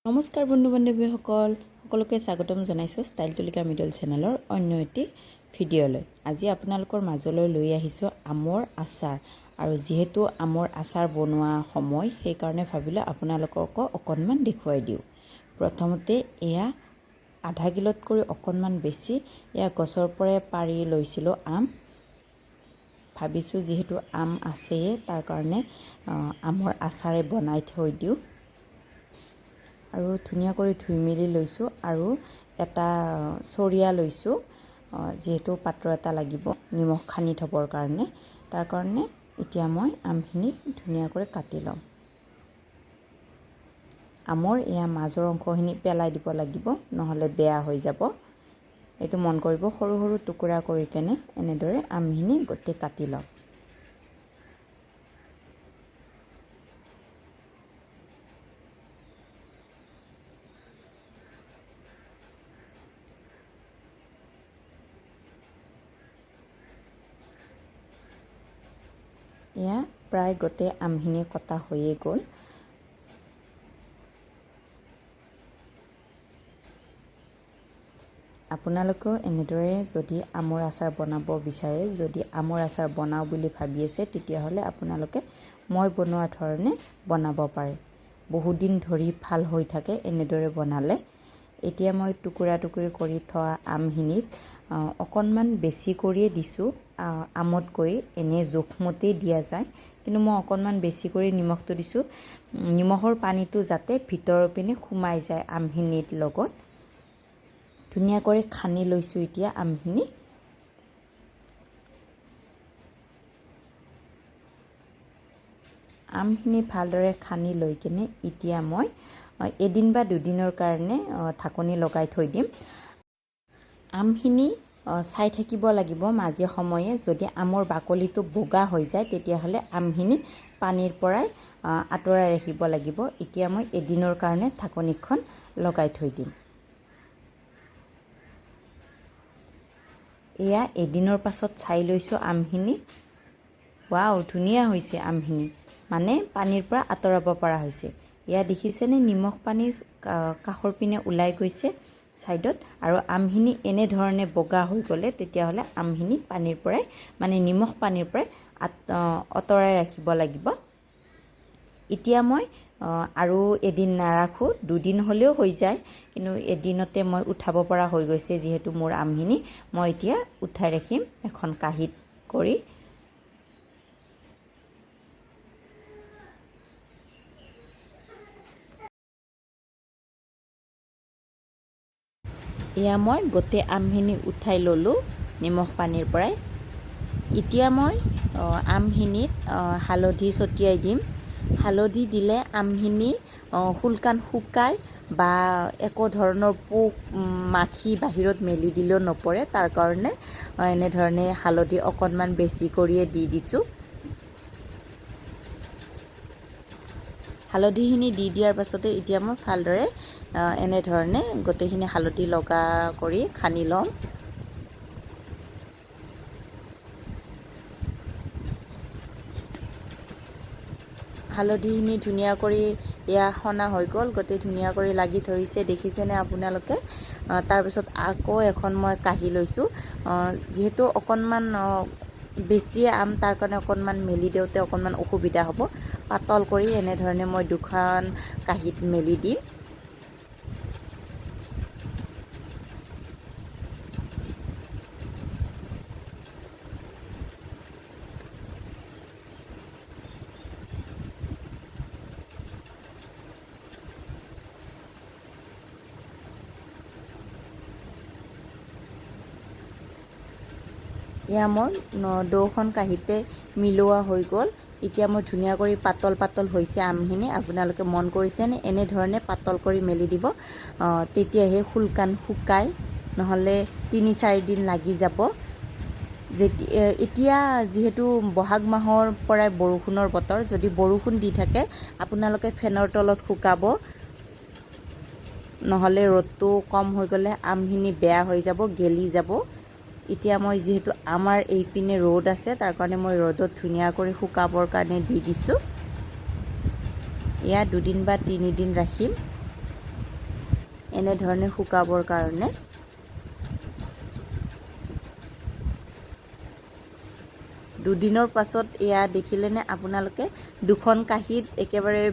নমস্কাৰ বন্ধু বান্ধৱীসকল, সকলোকে স্বাগতম জনাইছোঁ ষ্টাইল তুলিকা মিডল চেনেলৰ অন্য এটি ভিডিঅ'লৈ। আজি আপোনালোকৰ মাজলৈ লৈ আহিছোঁ আমৰ আচাৰ। আৰু যিহেতু আমৰ আচাৰ বনোৱা সময়, সেইকাৰণে ভাবিলোঁ আপোনালোককো অকণমান দেখুৱাই দিওঁ। প্ৰথমতে এয়া আধা কিলোতকৈ অকণমান বেছি এয়া গছৰ পৰাই পাৰি লৈছিলোঁ আম। ভাবিছোঁ যিহেতু আম আছেই, তাৰ কাৰণে আমৰ আচাৰে বনাই থৈ দিওঁ। আৰু ধুনীয়াকৈ ধুই মেলি লৈছোঁ আৰু এটা চৰিয়া লৈছোঁ, যিহেতু পাত্ৰ এটা লাগিব নিমখ সানি থবৰ কাৰণে। তাৰ কাৰণে এতিয়া মই আমখিনি ধুনীয়াকৈ কাটি ল'ম। আমৰ এয়া মাজৰ অংশখিনি পেলাই দিব লাগিব, নহ'লে বেয়া হৈ যাব। এইটো মন কৰিব। সৰু সৰু টুকুৰা কৰি কেনে এনেদৰে আমখিনি গোটেই কাটি ল'ম। এয়া প্ৰায় গোটেই আমখিনি কটা হৈয়ে গ'ল। আপোনালোকেও এনেদৰে যদি আমৰ আচাৰ বনাব বিচাৰে, যদি আমৰ আচাৰ বনাওঁ বুলি ভাবি আছে, তেতিয়াহ'লে আপোনালোকে মই বনোৱা ধৰণে বনাব পাৰে। বহুদিন ধৰি ভাল হৈ থাকে এনেদৰে বনালে। এতিয়া মই টুকুৰা টুকুৰি কৰি থোৱা আমখিনিত অকণমান বেছি কৰিয়ে দিছোঁ আমতকৈ। এনে জোখমতেই দিয়া যায়, কিন্তু মই অকণমান বেছি কৰি নিমখটো দিছোঁ, নিমখৰ পানীটো যাতে ভিতৰৰ পিনে সোমাই যায় আমখিনিৰ লগত। ধুনীয়াকৈ সানি লৈছোঁ এতিয়া আমখিনি। আমখিনি ভালদৰে সানি লৈ কিনে এতিয়া মই এদিন বা দুদিনৰ কাৰণে ঢাকনি লগাই থৈ দিম। আমখিনি চাই থাকিব লাগিব মাজে সময়ে। যদি আমৰ বাকলিটো বগা হৈ যায়, তেতিয়াহ'লে আমখিনি পানীৰ পৰাই আঁতৰাই ৰাখিব লাগিব। এতিয়া মই এদিনৰ কাৰণে ঢাকনিখন লগাই থৈ দিম। এয়া এদিনৰ পাছত চাই লৈছোঁ আমখিনি। ৱাও, ধুনীয়া হৈছে আমখিনি, মানে পানীৰ পৰা আঁতৰাব পৰা হৈছে। এয়া দেখিছেনে, নিমখ পানী কাষৰ পিনে ওলাই গৈছে ছাইডত। আৰু আমখিনি এনেধৰণে বগা হৈ গ'লে তেতিয়াহ'লে আমখিনি পানীৰ পৰাই, মানে নিমখ পানীৰ পৰাই আঁতৰাই ৰাখিব লাগিব। এতিয়া মই আৰু এদিন নাৰাখোঁ, দুদিন হ'লেও হৈ যায়, কিন্তু এদিনতে মই উঠাব পৰা হৈ গৈছে যিহেতু মোৰ আমখিনি। মই এতিয়া উঠাই ৰাখিম এখন কাঁহীত কৰি। এয়া মই গোটেই আমখিনি উঠাই ল'লোঁ নিমখ পানীৰ পৰাই। এতিয়া মই আমখিনিত হালধি ছটিয়াই দিম। হালধি দিলে আমখিনি সোনকালে শুকায় বা একো ধৰণৰ পোক মাখি বাহিৰত মেলি দিলেও নপৰে। তাৰ কাৰণে এনেধৰণে হালধি অকণমান বেছি কৰিয়ে দি দিছোঁ। হালধিখিনি দি দিয়াৰ পাছতে এতিয়া মই ভালদৰে এনেধৰণে গোটেইখিনি হালধি লগা কৰি সানি ল'ম। হালধিখিনি ধুনীয়া কৰি এয়া সনা হৈ গ'ল, গোটেই ধুনীয়া কৰি লাগি ধৰিছে, দেখিছেনে আপোনালোকে। তাৰপিছত আকৌ এখন মই কাঢ়ি লৈছোঁ। যিহেতু অকণমান বেছি আম, তাৰ কাৰণে অকণমান মেলি দিওঁতে অকণমান অসুবিধা হ'ব। পাতল কৰি এনেধৰণে মই দুখন কাঁহীত মেলি দিম। এয়া মোৰ 2খন কাঁহীতে মিলোৱা হৈ গ'ল। এতিয়া মোৰ ধুনীয়া কৰি পাতল পাতল হৈছে আমখিনি। আপোনালোকে মন কৰিছেনে, এনেধৰণে পাতল কৰি মেলি দিব, তেতিয়াহে সোনকালে শুকায়, নহ'লে 3-4 দিন লাগি যাব। এতিয়া যিহেতু বহাগ মাহৰ পৰাই বৰষুণৰ বতৰ, যদি বৰষুণ দি থাকে আপোনালোকে ফেনৰ তলত শুকাব, নহ'লে ৰ'দটো কম হৈ গ'লে আমখিনি বেয়া হৈ যাব, গেলি যাব। এতিয়া মই যিহেতু আমাৰ এইপিনে ৰ'দ আছে, তাৰ কাৰণে মই ৰ'দত ধুনীয়া কৰি শুকাবৰ কাৰণে দি দিছোঁ। এয়া 2 দিন বা 3 দিন ৰাখিম। এনেধৰণে শুকাবৰ কাৰণে। দুদিনৰ পাছত এয়া দেখিলেনে আপোনালোকে দুখন কাঁহীত একেবাৰে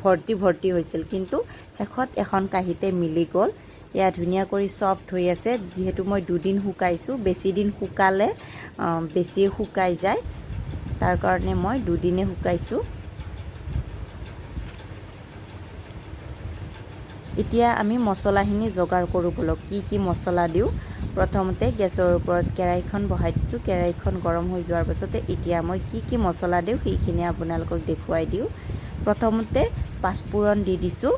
ভৰ্তি হৈছিল, কিন্তু শেষত এখন কাঁহীতে মিলি গ'ল। এয়া ধুনীয়া কৰি ছফ্ট হৈ আছে। যিহেতু মই দুদিন শুকাইছোঁ, বেছি দিন শুকালে বেছি শুকাই যায়, তাৰ কাৰণে মই দুদিনে শুকাইছোঁ। এতিয়া আমি মছলাখিনি যোগাৰ কৰোঁ বলক। কি মছলা দিওঁ। প্ৰথমতে গেছৰ ওপৰত কেৰাহীখন বহাই দিছোঁ। কেৰাহীখন গৰম হৈ যোৱাৰ পাছতে এতিয়া মই কি মছলা দিওঁ সেইখিনি আপোনালোকক দেখুৱাই দিওঁ। প্ৰথমতে পাঁচফোৰণ দি দিছোঁ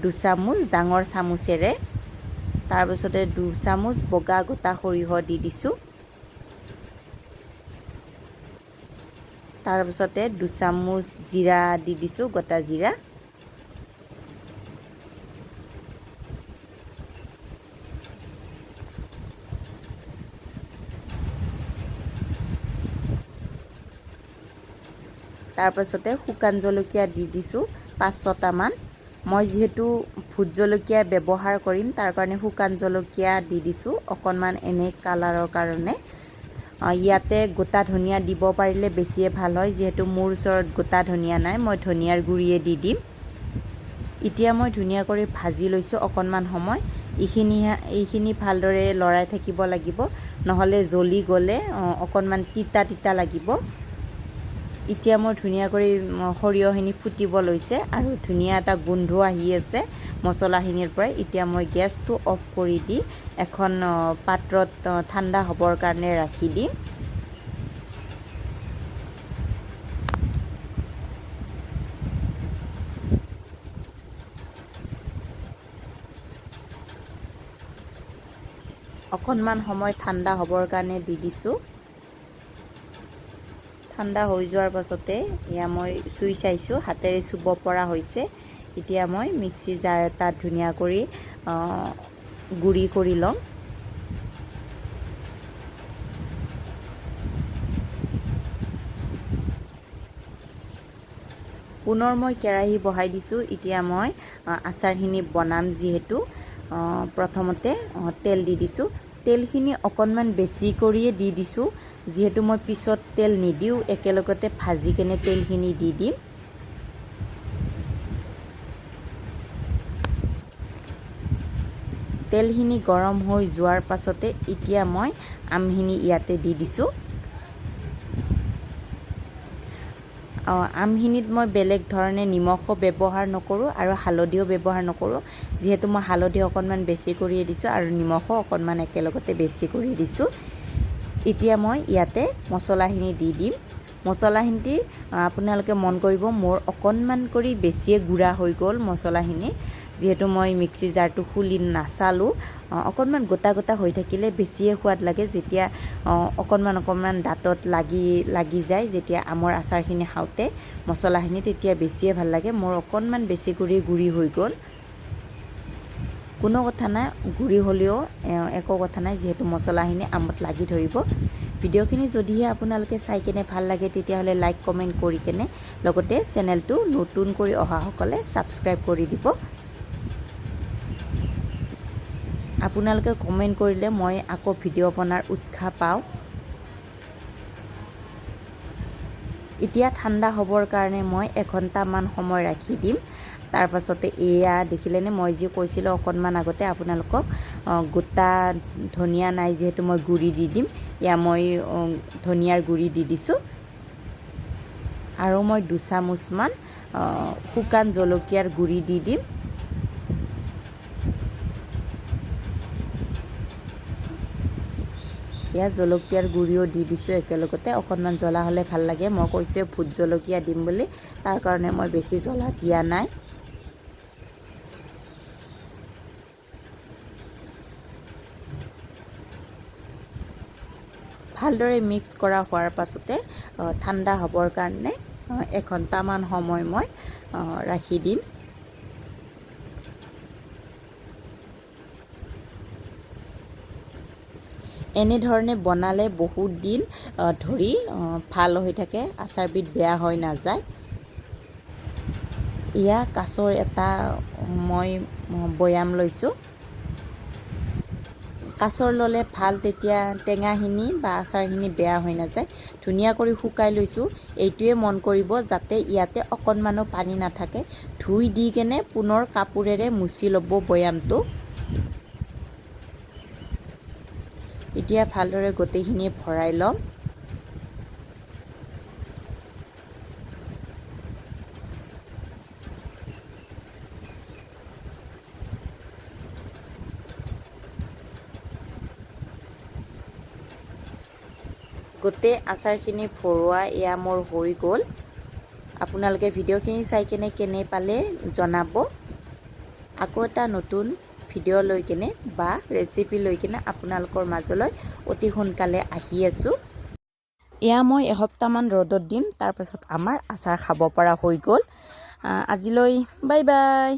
2 চামুচ ডাঙৰ চামুচেৰে। তাৰপিছতে 2 চামুচ বগা গোটা সৰিয়হ দি দিছোঁ। তাৰপিছতে 2 চামুচ জিৰা দি দিছোঁ, গোটা জিৰা। তাৰপাছতে শুকান জলকীয়া দি দিছোঁ 5-6টামান। মই যিহেতু ভোট জলকীয়া ব্যৱহাৰ কৰিম, তাৰ কাৰণে শুকান জলকীয়া দি দিছোঁ অকণমান এনে কালাৰৰ কাৰণে। ইয়াতে গোটা ধনিয়া দিব পাৰিলে বেছিয়ে ভাল হয়, যিহেতু মোৰ ওচৰত গোটা ধনিয়া নাই, মই ধনিয়াৰ গুড়িয়ে দি দিম। এতিয়া মই ধুনীয়া কৰি ভাজি লৈছোঁ অকণমান সময়। এইখিনি ভালদৰে লৰাই থাকিব লাগিব, নহ'লে জ্বলি গ'লে অকণমান তিতা লাগিব। এতিয়া মই ধুনীয়া কৰি সৰিয়হখিনি ফুটিব লৈছে আৰু ধুনীয়া এটা গোন্ধ আহি আছে মছলাখিনিৰ পৰাই। এতিয়া মই গেছটো অফ কৰি দি এখন পাত্ৰত ঠাণ্ডা হ'বৰ কাৰণে ৰাখি দিম। অকণমান সময় ঠাণ্ডা হ'বৰ কাৰণে দি দিছোঁ। ঠাণ্ডা হৈ যোৱাৰ পাছতে এয়া মই চুই চাইছোঁ, হাতেৰে চুব পৰা হৈছে। এতিয়া মই মিক্সি জাৰ এটাত ধুনীয়া কৰি গুড়ি কৰি ল'ম। পুনৰ মই কেৰাহী বহাই দিছোঁ। এতিয়া মই আচাৰখিনি বনাম যিহেতু প্ৰথমতে তেল দি দিছোঁ। তেলখিনি অকণমান বেছি কৰিয়ে দি দিছোঁ, যিহেতু মই পিছত তেল নিদিওঁ, একেলগতে ভাজি কেনে তেলখিনি দি দিম। তেলখিনি গৰম হৈ যোৱাৰ পাছতে এতিয়া মই আমখিনি ইয়াতে দি দিছোঁ। আমখিনিত মই বেলেগ ধৰণে নিমখো ব্যৱহাৰ নকৰোঁ আৰু হালধিও ব্যৱহাৰ নকৰোঁ, যিহেতু মই হালধি অকণমান বেছি কৰিয়ে দিছোঁ আৰু নিমখো অকণমান একেলগতে বেছি কৰি দিছোঁ। এতিয়া মই ইয়াতে মছলাখিনি দি দিম। মছলাখিনি আপোনালোকে মন কৰিব, মোৰ অকণমান কৰি বেছিয়ে গুড়া হৈ গ'ল মছলাখিনি, যিহেতু মই মিক্সি জাৰটো খুলি নাচালোঁ। অকণমান গোটা হৈ থাকিলে বেছিয়ে সোৱাদ লাগে, যেতিয়া অকণমান দাঁতত লাগি যায়, যেতিয়া আমৰ আচাৰখিনি খাওঁতে মছলাখিনি, তেতিয়া বেছিয়ে ভাল লাগে। মোৰ অকণমান বেছি কৰি গুড়ি হৈ গ'ল। কোনো কথা নাই, গুড়ি হ'লেও একো কথা নাই, যিহেতু মছলাখিনি আমত লাগি ধৰিব। ভিডিঅ'খিনি যদিহে আপোনালোকে চাই কেনে ভাল লাগে, তেতিয়াহ'লে লাইক কমেণ্ট কৰি কেনে লগতে চেনেলটো নতুন কৰি অহাসকলে ছাবস্ক্ৰাইব কৰি দিব। আপোনালোকে কমেণ্ট কৰিলে মই আকৌ ভিডিঅ' বনাৰ উৎসাহ পাওঁ। এতিয়া ঠাণ্ডা হ'বৰ কাৰণে মই 1 ঘণ্টামান সময় ৰাখি দিম। তাৰপাছতে এয়া দেখিলেনে, মই যি কৈছিলোঁ অকণমান আগতে আপোনালোকক, গোটা ধনিয়া নাই যিহেতু মই গুড়ি দি দিম। এয়া মই ধনিয়াৰ গুড়ি দি দিছোঁ আৰু মই 2 চামুচমান শুকান জলকীয়াৰ গুড়ি দি দিম। এয়া জলকীয়াৰ গুড়িও দি দিছোঁ একেলগতে। অকণমান জ্বলা হ'লে ভাল লাগে, মই কৈছোঁ ভোট জলকীয়া দিম বুলি, তাৰ কাৰণে মই বেছি জ্বলা দিয়া নাই। ভালদৰে মিক্স কৰা হোৱাৰ পাছতে ঠাণ্ডা হ'বৰ কাৰণে 1 ঘণ্টামান সময় মই ৰাখি দিম। এনেধৰণে বনালে বহুত দিন ধৰি ভাল হৈ থাকে, আচাৰবিধ বেয়া হৈ নাযায়। এয়া কাছৰ এটা মই বৈয়াম লৈছোঁ। কাছৰ ল'লে ভাল, তেতিয়া টেঙাখিনি বা আচাৰখিনি বেয়া হৈ নাযায়। ধুনীয়া কৰি শুকাই লৈছোঁ। এইটোৱে মন কৰিব যাতে ইয়াতে অকণমানো পানী নাথাকে। ধুই দি কেনে পুনৰ কাপোৰেৰে মুচি ল'ব বৈয়ামটো। এতিয়া ভালদৰে গোটেইখিনি ভৰাই ল'ম। গোটেই আচাৰখিনি ভৰোৱা এয়া মোৰ হৈ গ'ল। আপোনালোকে ভিডিঅ'খিনি চাই কেনে পালে জনাব। আকৌ এটা নতুন ভিডিঅ' লৈ কেনে বা ৰেচিপি লৈ কেনে আপোনালোকৰ মাজলৈ অতি সোনকালে আহি আছোঁ। এয়া মই এসপ্তাহমান ৰ'দত দিম, তাৰপাছত আমাৰ আচাৰ খাব পৰা হৈ গ'ল। আজিলৈ বাই বাই।